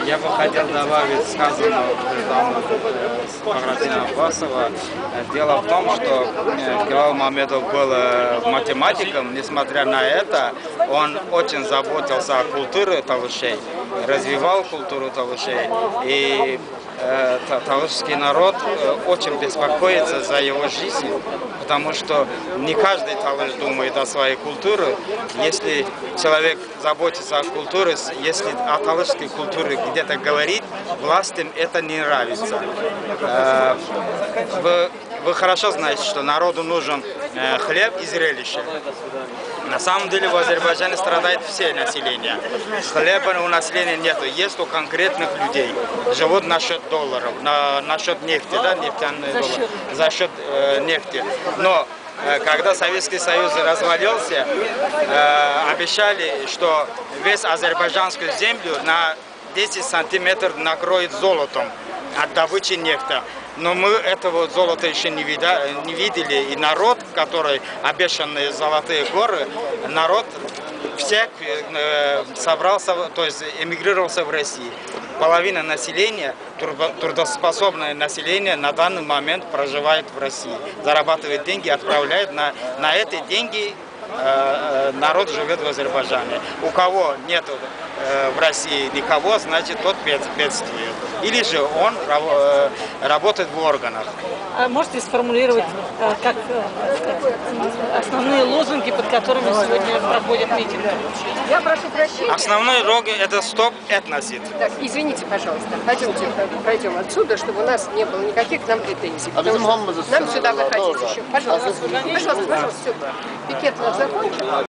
Я бы хотел добавить сказанного Багратина Аббасова. Дело в том, что Гилал Мамедов был математиком. Несмотря на это, он очень заботился о культуре талышей, развивал культуру талышей. И талышский народ очень беспокоится за его жизнь, потому что не каждый талыш думает о своей культуре. Если человек заботится о культуре, если о талышской культуре где-то говорит, властям это не нравится. Вы хорошо знаете, что народу нужен хлеб и зрелище. На самом деле в Азербайджане страдает все население. Хлеба у населения нету, есть у конкретных людей. Живут на счет долларов, на счет нефти, да, нефтяные доллары, за счет нефти. Но когда Советский Союз развалился, обещали, что весь азербайджанскую землю на 10 сантиметров накроет золотом от добычи нефти. Но мы этого золота еще не видели. И народ, который обещанные золотые горы, народ всех собрался, то есть эмигрировался в Россию. Половина населения, трудоспособное население на данный момент проживает в России. Зарабатывает деньги, отправляет на эти деньги. Народ живет в Азербайджане. У кого нет в России никого, значит тот бедствует. Или же он работает в органах. Можете сформулировать как основные лозунги, под которыми сегодня проходят митинги? Я прошу прощения. Основной лозунг — это «Стоп этносид». Так, извините, пожалуйста. Пойдемте пройдем отсюда, чтобы у нас не было никаких к нам претензий. Потому что нам сюда выходить еще. Пожалуйста, все. Пикет у нас закончен.